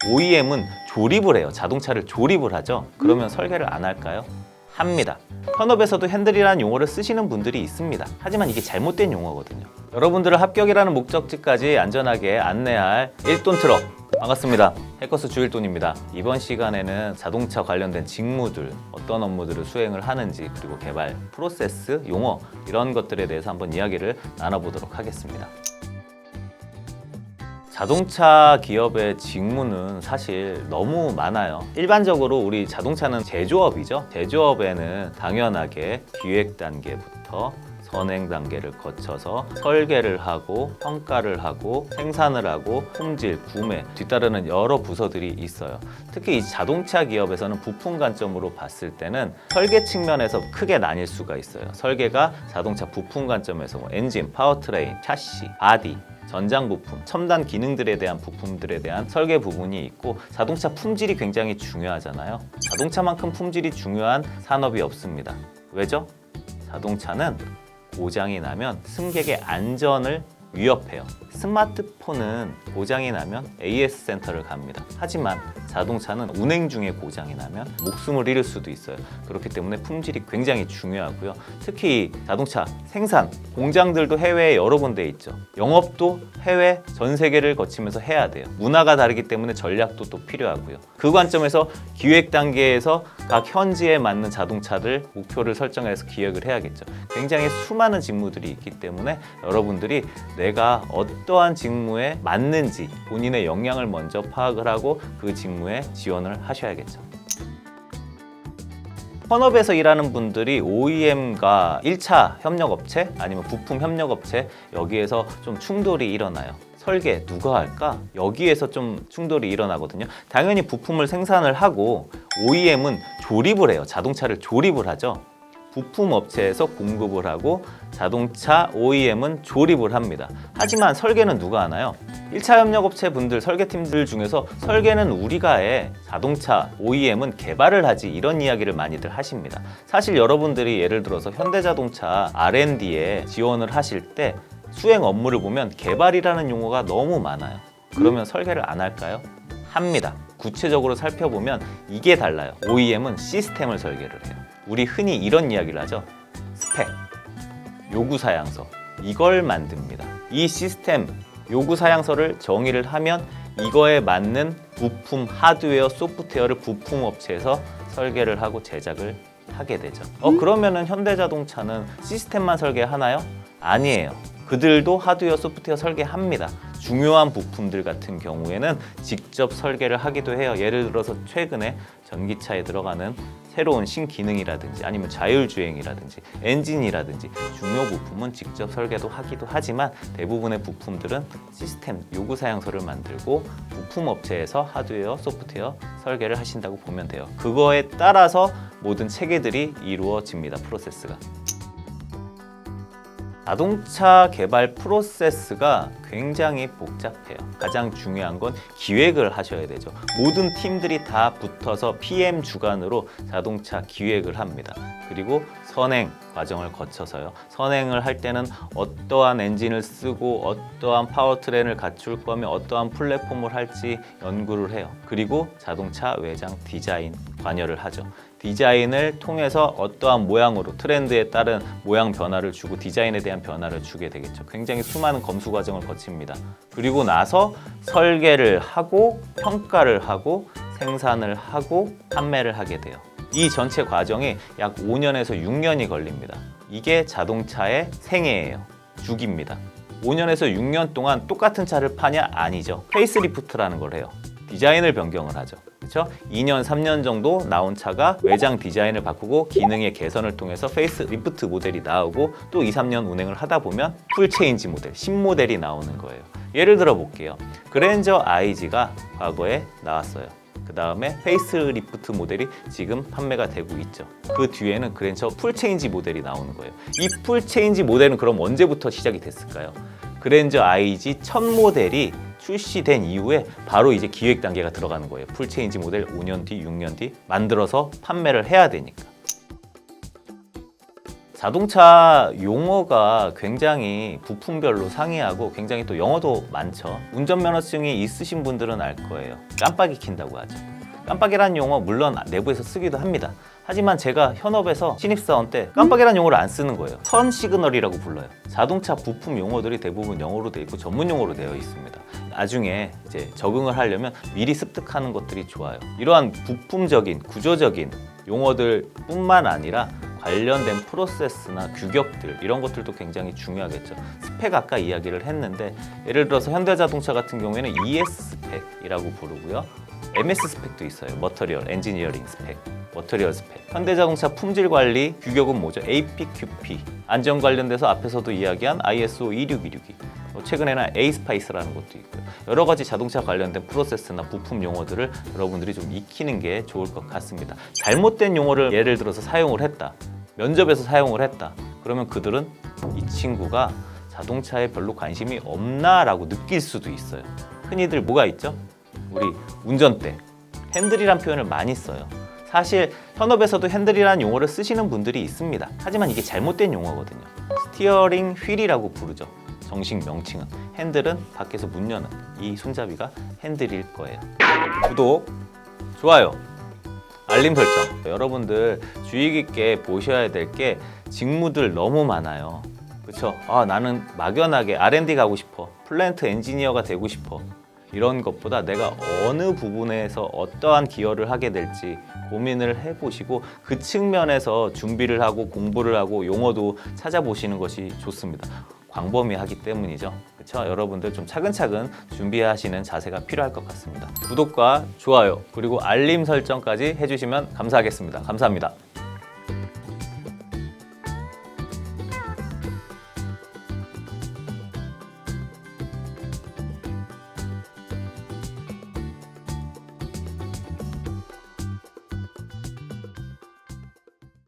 OEM은 조립을 해요. 자동차를 조립을 하죠. 그러면 설계를 안 할까요? 합니다. 현업에서도 핸들이라는 용어를 쓰시는 분들이 있습니다. 하지만 이게 잘못된 용어거든요. 여러분들을 합격이라는 목적지까지 안전하게 안내할 1톤 트럭, 반갑습니다. 해커스 주일돈입니다. 이번 시간에는 자동차 관련된 직무들, 어떤 업무들을 수행을 하는지, 그리고 개발 프로세스, 용어 이런 것들에 대해서 한번 이야기를 나눠보도록 하겠습니다. 자동차 기업의 직무는 사실 너무 많아요. 일반적으로 우리 자동차는 제조업이죠. 제조업에는 당연하게 기획 단계부터 선행 단계를 거쳐서 설계를 하고 평가를 하고 생산을 하고 품질, 구매, 뒤따르는 여러 부서들이 있어요. 특히 이 자동차 기업에서는 부품 관점으로 봤을 때는 설계 측면에서 크게 나뉠 수가 있어요. 설계가 자동차 부품 관점에서 엔진, 파워트레인, 차시, 바디, 전장 부품, 첨단 기능들에 대한 부품들에 대한 설계 부분이 있고, 자동차 품질이 굉장히 중요하잖아요. 자동차만큼 품질이 중요한 산업이 없습니다. 왜죠? 자동차는 고장이 나면 승객의 안전을 위협해요. 스마트폰은 고장이 나면 AS 센터를 갑니다. 하지만 자동차는 운행 중에 고장이 나면 목숨을 잃을 수도 있어요. 그렇기 때문에 품질이 굉장히 중요하고요. 특히 자동차 생산, 공장들도 해외에 여러 군데 있죠. 영업도 해외, 전 세계를 거치면서 해야 돼요. 문화가 다르기 때문에 전략도 또 필요하고요. 그 관점에서 기획 단계에서 각 현지에 맞는 자동차들 목표를 설정해서 기획을 해야겠죠. 굉장히 수많은 직무들이 있기 때문에 여러분들이 내가 어떠한 직무에 맞는지 본인의 역량을 먼저 파악을 하고 그 직무에 지원을 하셔야겠죠. 현업에서 일하는 분들이 OEM과 1차 협력업체 아니면 부품 협력업체, 여기에서 좀 충돌이 일어나요. 설계 누가 할까? 여기에서 좀 충돌이 일어나거든요. 당연히 부품을 생산을 하고 OEM은 조립을 해요. 자동차를 조립을 하죠. 부품 업체에서 공급을 하고 자동차 OEM은 조립을 합니다. 하지만 설계는 누가 하나요? 1차 협력업체 분들, 설계팀들 중에서 설계는 우리가 해, 자동차 OEM은 개발을 하지, 이런 이야기를 많이들 하십니다. 사실 여러분들이 예를 들어서 현대자동차 R&D에 지원을 하실 때 수행 업무를 보면 개발이라는 용어가 너무 많아요. 그러면 설계를 안 할까요? 합니다. 구체적으로 살펴보면 이게 달라요. OEM은 시스템을 설계를 해요. 우리 흔히 이런 이야기를 하죠. 스펙, 요구사양서, 이걸 만듭니다. 이 시스템, 요구사양서를 정의를 하면 이거에 맞는 부품, 하드웨어, 소프트웨어를 부품업체에서 설계를 하고 제작을 하게 되죠. 그러면은 현대자동차는 시스템만 설계하나요? 아니에요. 그들도 하드웨어, 소프트웨어 설계합니다. 중요한 부품들 같은 경우에는 직접 설계를 하기도 해요. 예를 들어서 최근에 전기차에 들어가는 새로운 신기능이라든지 아니면 자율주행이라든지 엔진이라든지 중요 부품은 직접 설계도 하기도 하지만, 대부분의 부품들은 시스템, 요구사양서를 만들고 부품업체에서 하드웨어, 소프트웨어 설계를 하신다고 보면 돼요. 그거에 따라서 모든 체계들이 이루어집니다. 프로세스가. 자동차 개발 프로세스가 굉장히 복잡해요. 가장 중요한 건 기획을 하셔야 되죠. 모든 팀들이 다 붙어서 PM 주관으로 자동차 기획을 합니다. 그리고 선행 과정을 거쳐서요. 선행을 할 때는 어떠한 엔진을 쓰고 어떠한 파워트레인을 갖출 거면 어떠한 플랫폼을 할지 연구를 해요. 그리고 자동차 외장 디자인 관여를 하죠. 디자인을 통해서 어떠한 모양으로 트렌드에 따른 모양 변화를 주고 디자인에 대한 변화를 주게 되겠죠. 굉장히 수많은 검수 과정을 거칩니다. 그리고 나서 설계를 하고 평가를 하고 생산을 하고 판매를 하게 돼요. 이 전체 과정이 약 5년에서 6년이 걸립니다. 이게 자동차의 생애예요. 주기입니다. 5년에서 6년 동안 똑같은 차를 파냐? 아니죠. 페이스리프트라는 걸 해요. 디자인을 변경을 하죠. 그렇죠? 2년, 3년 정도 나온 차가 외장 디자인을 바꾸고 기능의 개선을 통해서 페이스리프트 모델이 나오고 또 2, 3년 운행을 하다 보면 풀체인지 모델, 신모델이 나오는 거예요. 예를 들어 볼게요. 그랜저 IG가 과거에 나왔어요. 그 다음에 페이스리프트 모델이 지금 판매가 되고 있죠. 그 뒤에는 그랜저 풀체인지 모델이 나오는 거예요. 이 풀체인지 모델은 그럼 언제부터 시작이 됐을까요? 그랜저 IG 첫 모델이 출시된 이후에 바로 이제 기획 단계가 들어가는 거예요. 풀체인지 모델 5년 뒤, 6년 뒤 만들어서 판매를 해야 되니까. 자동차 용어가 굉장히 부품별로 상이하고 굉장히 또 영어도 많죠. 운전면허증이 있으신 분들은 알 거예요. 깜빡이 킨다고 하죠. 깜빡이라는 용어 물론 내부에서 쓰기도 합니다. 하지만 제가 현업에서 신입사원 때 깜빡이라는 용어를 안 쓰는 거예요. 턴 시그널이라고 불러요. 자동차 부품 용어들이 대부분 영어로 되어 있고 전문 용어로 되어 있습니다. 나중에 이제 적응을 하려면 미리 습득하는 것들이 좋아요. 이러한 부품적인 구조적인 용어들 뿐만 아니라 관련된 프로세스나 규격들 이런 것들도 굉장히 중요하겠죠. 스펙 아까 이야기를 했는데 예를 들어서 현대자동차 같은 경우에는 ES 스펙이라고 부르고요. MS 스펙도 있어요. 머터리얼 엔지니어링 스펙, 머터리얼 스펙. 현대자동차 품질 관리 규격은 뭐죠? APQP. 안전 관련돼서 앞에서도 이야기한 ISO 26262. 최근에는 A스파이스라는 것도 있고요. 여러 가지 자동차 관련된 프로세스나 부품 용어들을 여러분들이 좀 익히는 게 좋을 것 같습니다. 잘못된 용어를 예를 들어서 사용을 했다. 면접에서 사용을 했다. 그러면 그들은 이 친구가 자동차에 별로 관심이 없나라고 느낄 수도 있어요. 흔히들 뭐가 있죠? 우리 운전대 핸들이란 표현을 많이 써요. 사실 현업에서도 핸들이라는 용어를 쓰시는 분들이 있습니다. 하지만 이게 잘못된 용어거든요. 스티어링 휠이라고 부르죠. 정식 명칭은. 핸들은 밖에서 문 여는 이 손잡이가 핸들일 거예요. 구독, 좋아요, 알림 설정. 여러분들 주의 깊게 보셔야 될 게 직무들 너무 많아요. 그렇죠? 나는 막연하게 R&D 가고 싶어. 플랜트 엔지니어가 되고 싶어. 이런 것보다 내가 어느 부분에서 어떠한 기여를 하게 될지 고민을 해보시고 그 측면에서 준비를 하고 공부를 하고 용어도 찾아보시는 것이 좋습니다. 광범위하기 때문이죠. 그렇죠? 여러분들 좀 차근차근 준비하시는 자세가 필요할 것 같습니다. 구독과 좋아요 그리고 알림 설정까지 해주시면 감사하겠습니다. 감사합니다.